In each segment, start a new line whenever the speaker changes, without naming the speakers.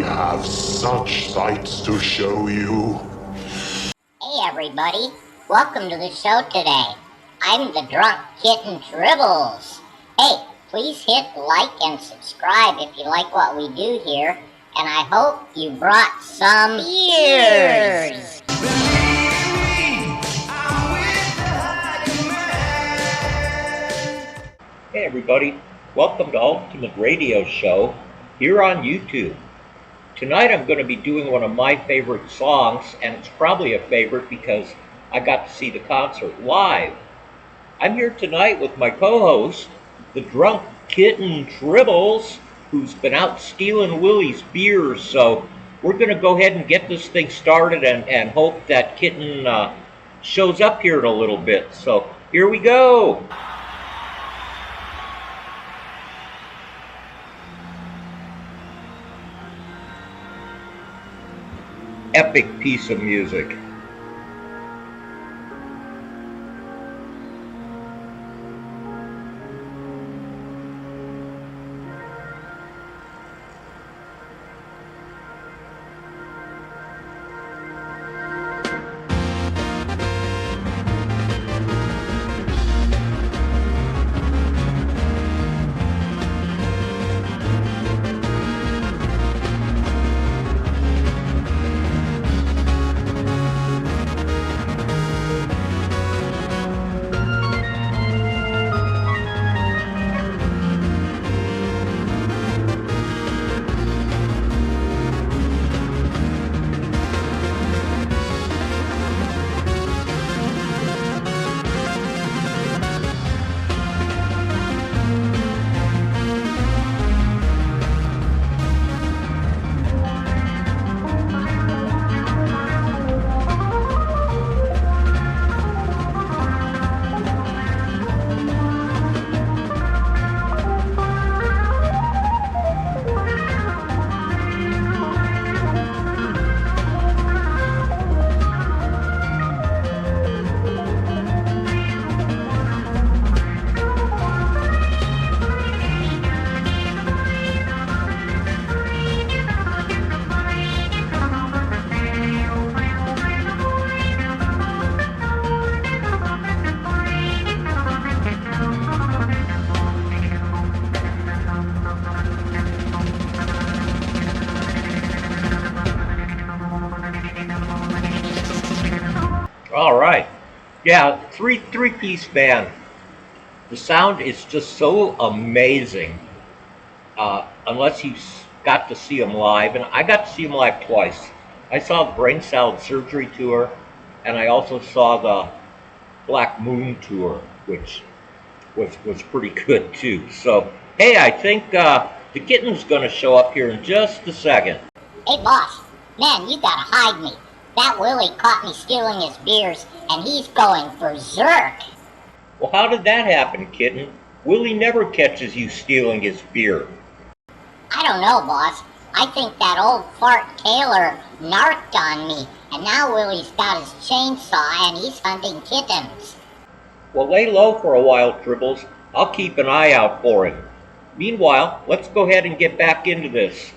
have such sights to show you.
Hey everybody, welcome to the show today. I'm the Drunk Kitten Tribbles. Hey, please hit like and subscribe if you like what we do here, and I hope you brought some beers.
Hey everybody, welcome to Ultimate Radio Show here on YouTube. Tonight I'm going to be doing one of my favorite songs, and it's probably a favorite because I got to see the concert live. I'm here tonight with my co-host, the Drunk Kitten Tribbles, who's been out stealing Willie's beers, so we're going to go ahead and get this thing started and hope that Kitten shows up here in a little bit. So here we go. Epic piece of music. All right. Yeah, three-piece band. The sound is just so amazing. Unless you got to see them live, and I got to see them live twice. I saw the Brain Salad Surgery tour, and I also saw the Black Moon tour, which was pretty good too. So, hey, I think the Kitten's gonna show up here in just a second.
Hey boss, man, you gotta hide me. That Willie caught me stealing his beers, and he's going berserk.
Well, how did that happen, Kitten? Willie never catches you stealing his beer.
I don't know, boss. I think that old fart Taylor narked on me, and now Willie's got his chainsaw and he's hunting kittens.
Well, lay low for a while, Tribbles. I'll keep an eye out for him. Meanwhile, let's go ahead and get back into this.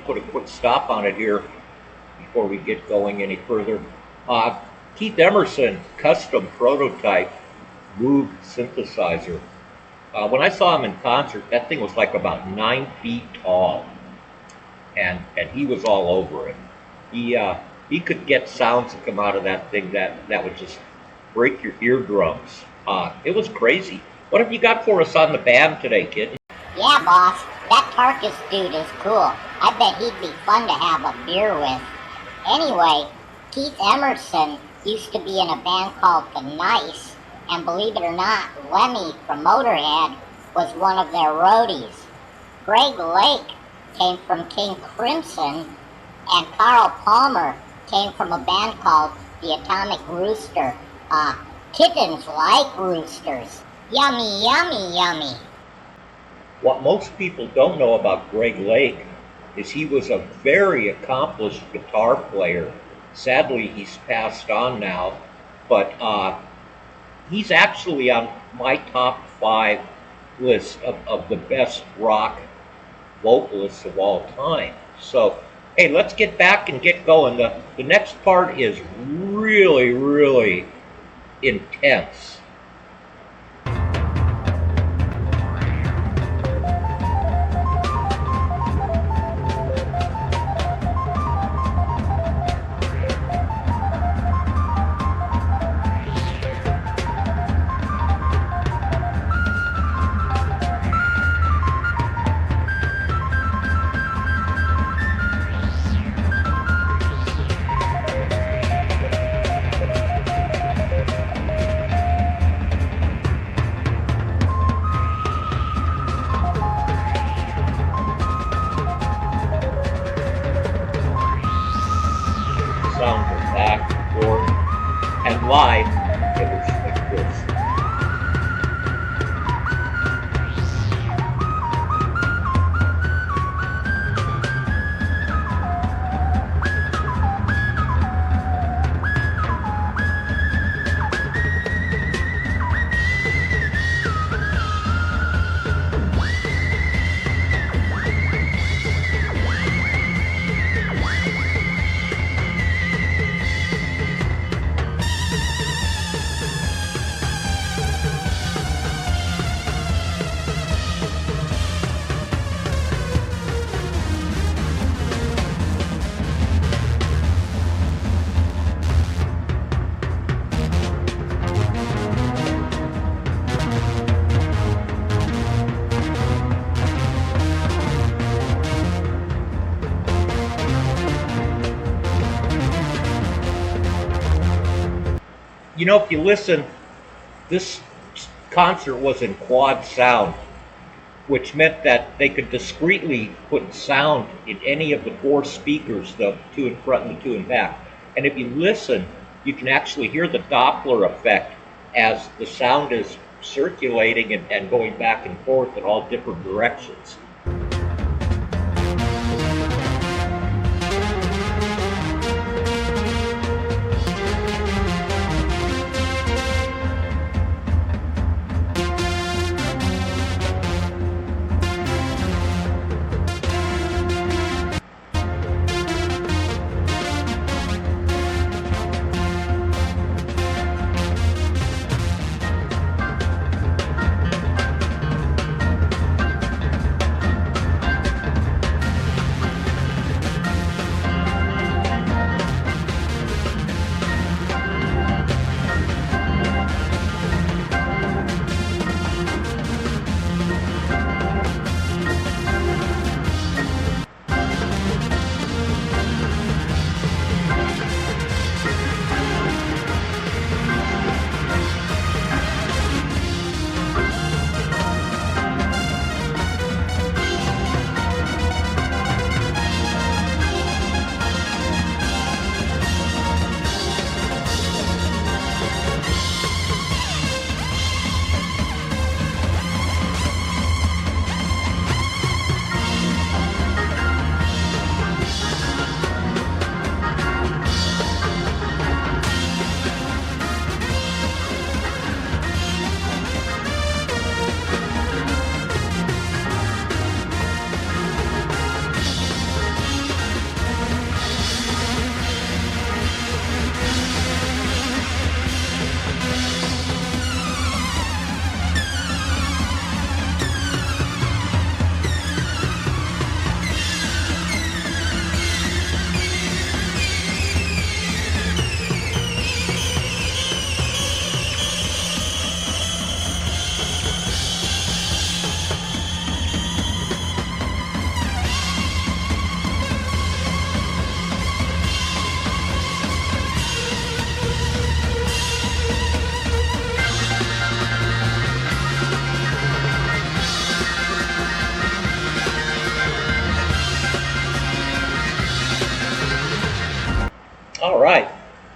put a quick stop on it here before we get going any further. Keith Emerson custom prototype Moog synthesizer. When I saw him in concert, that thing was like about 9 feet tall, and he was all over it. He could get sounds that come out of that thing that would just break your eardrums. It was crazy. What have you got for us on the band today, kid?
Yeah, boss, that Tarkus dude is cool. I bet he'd be fun to have a beer with. Anyway, Keith Emerson used to be in a band called The Nice, and believe it or not, Lemmy from Motorhead was one of their roadies. Greg Lake came from King Crimson, and Carl Palmer came from a band called The Atomic Rooster. Kittens like roosters. Yummy, yummy, yummy.
What most people don't know about Greg Lake is he was a very accomplished guitar player. Sadly, he's passed on now, but he's actually on my top 5 list of the best rock vocalists of all time. So, hey, let's get back and get going. The next part is really, really intense. Sounds are back, forth, and live. It was like this. You know, if you listen, this concert was in quad sound, which meant that they could discreetly put sound in any of the 4 speakers, the 2 in front and the 2 in back. And if you listen, you can actually hear the Doppler effect as the sound is circulating and going back and forth in all different directions.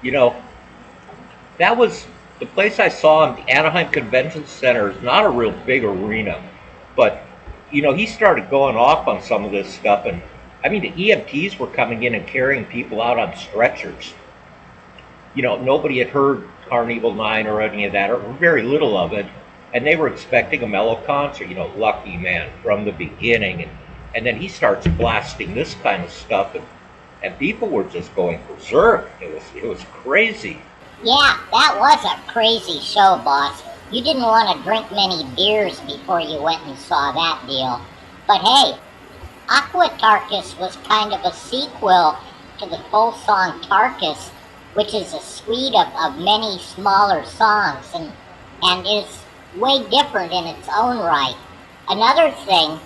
You know, that was the place I saw him. The Anaheim Convention Center is not a real big arena, but he started going off on some of this stuff, and I mean, the EMTs were coming in and carrying people out on stretchers. Nobody had heard Carnival 9 or any of that, or very little of it, and they were expecting a mellow concert, Lucky Man from the beginning, and then he starts blasting this kind of stuff, and people were just going berserk. It was crazy.
Yeah, that was a crazy show, boss. You didn't want to drink many beers before you went and saw that deal. But hey, AQUATARKUS was kind of a sequel to the full song Tarkus, which is a suite of many smaller songs and is way different in its own right. Another thing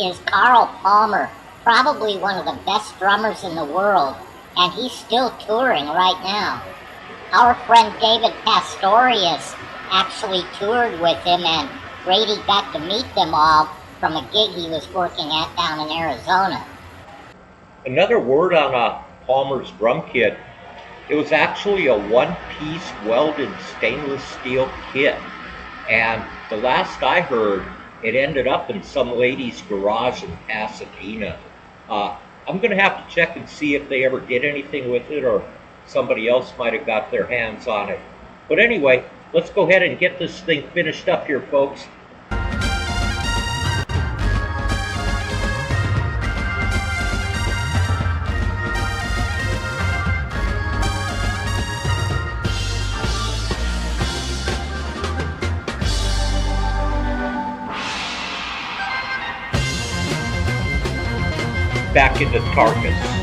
is Carl Palmer, probably one of the best drummers in the world, and he's still touring right now. Our friend David Pastorius actually toured with him, and Grady got to meet them all from a gig he was working at down in Arizona.
Another word on Palmer's drum kit, it was actually a one-piece welded stainless steel kit. And the last I heard, it ended up in some lady's garage in Pasadena. I'm going to have to check and see if they ever did anything with it, or somebody else might have got their hands on it. But anyway, let's go ahead and get this thing finished up here, folks. Back into Tarkus.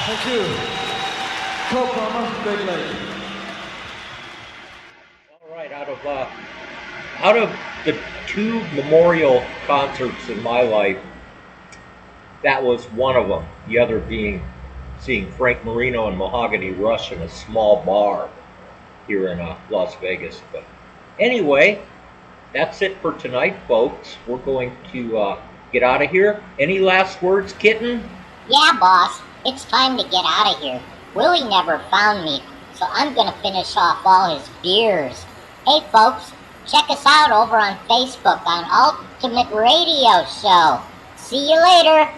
Thank you. Co-Palmer, Big Lake.
All right, out of the two memorial concerts in my life, that was one of them. The other being seeing Frank Marino and Mahogany Rush in a small bar here in Las Vegas. But anyway, that's it for tonight, folks. We're going to get out of here. Any last words, Kitten?
Yeah, boss, it's time to get out of here. Willie never found me, so I'm gonna finish off all his beers. Hey folks, check us out over on Facebook on Ultimate Radio Show. See you later.